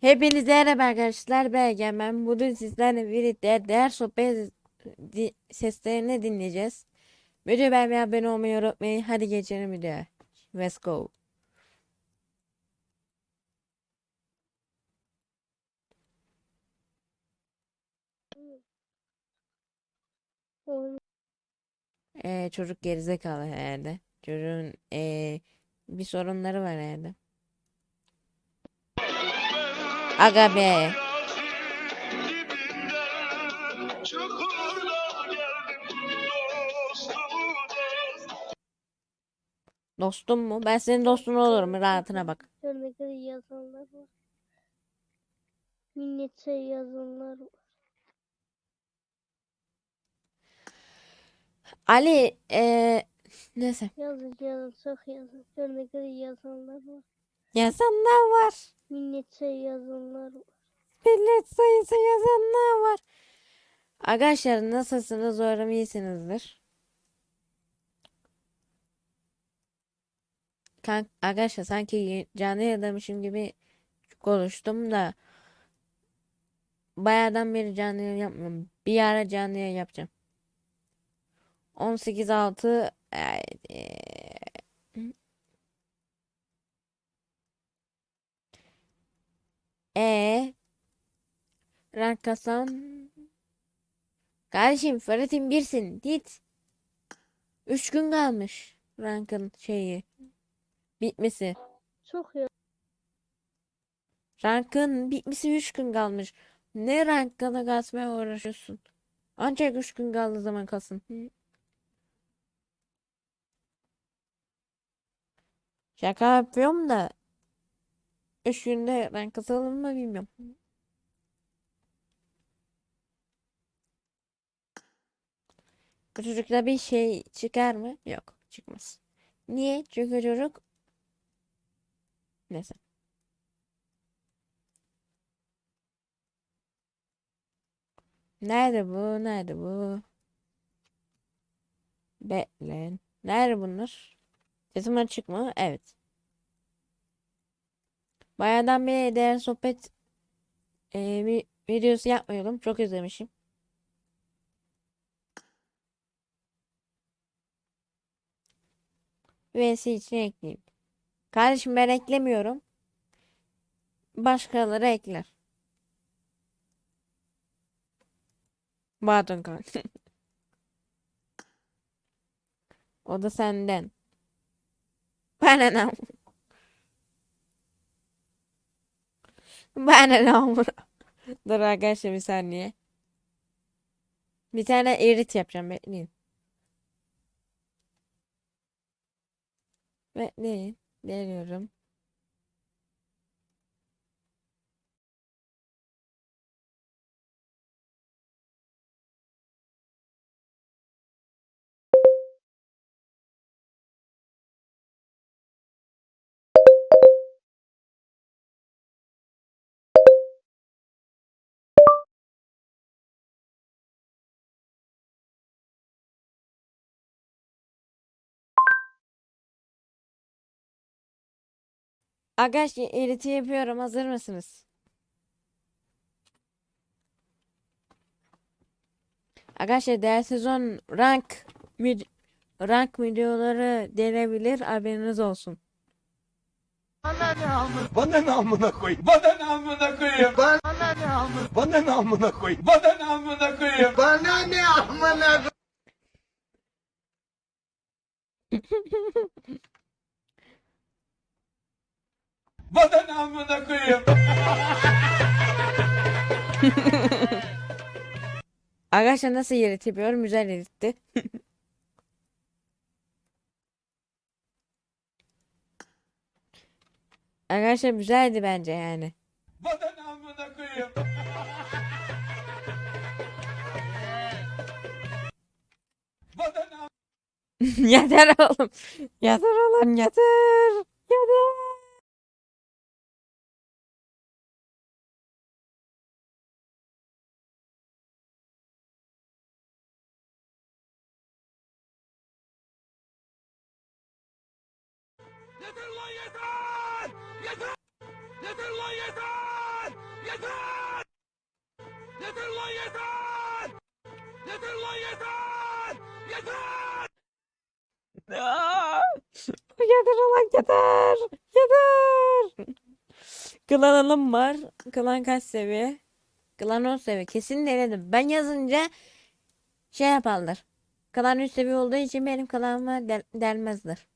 Hepinize merhaba arkadaşlar, ben Egemen. Bugün sizlerle birlikte değer sohbet seslerini dinleyeceğiz. Videoyu beğenmeyi, abone olmayı unutmayın. Hadi geçelim videoya. Let's go. Çocuk gerizekalı herhalde. Çocuğun bir sorunları var herhalde. Aga be. Dostum mu? Ben senin dostun olurum. Rahatına bak. Örnekte yazanlar var. Minnetçe yazanlar var. Ali neyse. Yazın çok yazın. Örnekte yazanlar var. Yazanlar var. Minnetçe yazanlar var. Millet sayısı yazanlar var. Arkadaşlar nasılsınız? Umarım iyisinizdir. Arkadaşlar sanki canlı yayındaymışım gibi konuştum da bayağıdan beri canlı yayın yapmıyorum. Bir ara canlı yayın yapacağım. 18.6 rank kasam. Kardeşim Ferhat'ın birsin. Git. 3 gün kalmış rankın bitmesi. Çok yaz. Rankın bitmesi 3 gün kalmış. Ne rankına kasmaya uğraşıyorsun? Ancak 3 gün kaldığı zaman kasın. Şaka yapıyorum da 3 günde rank kasalım mı bilmiyorum. Bu çocukta bir şey çıkar mı? Yok, çıkmaz. Niye? Çünkü çocuk neyse. Nerede bu? Nerede bu? Bekle. Nerede bunlar? Sesim açık mı? Evet. Bayağıdan beri değer sohbet videosu yapmıyordum. Çok özlemişim. VS için ekleyeyim. Kardeşim ben eklemiyorum. Başkaları ekler. Pardon kanka. O da senden. Bana ne? Bana ne? Dur arkadaşlar bir saniye. Bir tane erit yapacağım, bekleyin. Bekleyin. Geliyorum. Arkadaşlar eriti yapıyorum. Hazır mısınız? Arkadaşlar değer sezon rank videoları denebilir. Haberiniz olsun. Bana ne amına koyayım? Bana ne amına koyayım? Bana ne amına koyayım? Bana ne amına koyayım? Bana ne amına Bana ne amına koyayım? Arkadaşlar nasıl erit yapıyorum? Güzel eritti. Arkadaşlar güzeldi bence yani. Bana ne amına koyayım? Bana ne Yeter oğlum. Yeter oğlum yeter. Yeter. Yeter lan yeter! Yeter! Yeter lan yeter! Yeter! Yeter lan yeter! Yeter lan yeter! Yeter! Aa! Yeter ulan yeter. Yeter. Klan alım var. Klan kaç seviye? Klan 10 seviye. Kesin denedim. Ben yazınca şey yaparlar. Klan 3 seviye olduğu için benim klanıma delmezler.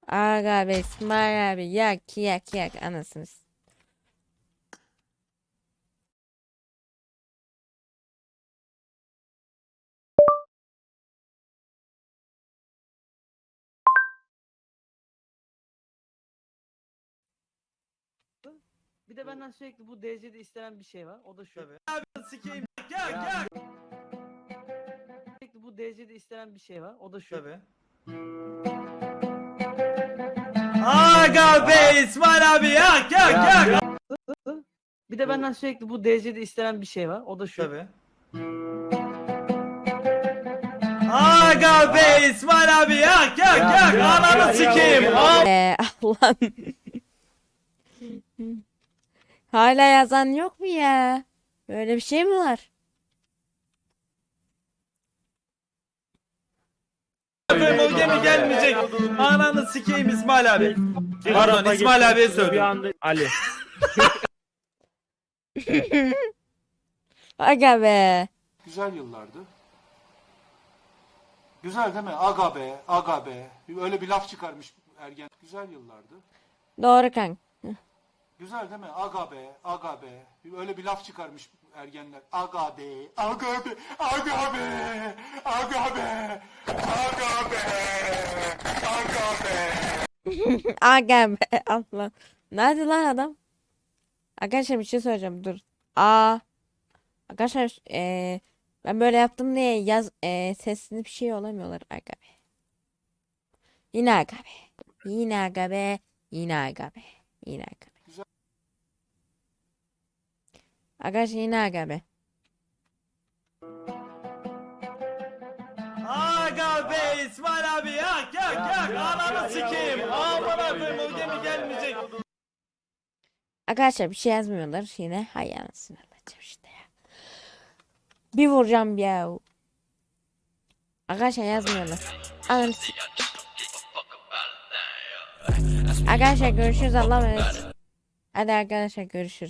Aga be İsmail abi yak yak yak anasınız. Bir de benden sürekli bu DC'de istenen bir şey var. O da şu. Sikeyim. Gel. Sürekli bu DC'de istenen bir şey var. O da şu. Tabii. Aga be İsmail abi yak. Bir de benden sürekli bu DC'de istenen bir şey var. O da şu. Tabii. Aga be İsmail abi yak. Ananı sikeyim. Allah'ım. Hala yazan yok mu ya? Böyle bir şey mi var? Öyle mi gelmeyecek? Ananı sikeyim İsmail abi. Pardon İsmail abiye Bir söyledim. anda Ali. Aga be. Güzel yıllardı. Güzel değil mi? Aga be, aga be. Öyle bir laf çıkarmış ergen. Güzel yıllardı. Doğru kanka. Güzel değil mi? Aga be, aga be. Öyle bir laf çıkarmış ergenler. Aga be, aga be, aga be, aga be, aga be, aga be. Aga be. Allah. Nerede lan adam? Arkadaşlar bir şey söyleyeceğim. Dur. Arkadaşlar ben böyle yaptım diye sesli bir şey olamıyorlar. Aga be. Yine aga be. Yine aga be. Yine aga be. Yine aga be. Arkadaşlar yine aga be. Aga be İsmail abi yak. Ananı sikeyim. Amına koyayım öyle mi gelmeyecek? Arkadaşlar bir şey yazmıyorlar yine. Hay anasını anlatacağım işte ya. Bir vuracağım ya. Arkadaşlar yazmıyorlar. Arkadaşlar görüşürüz. Allah'a emanet. Hadi arkadaşlar görüşürüz.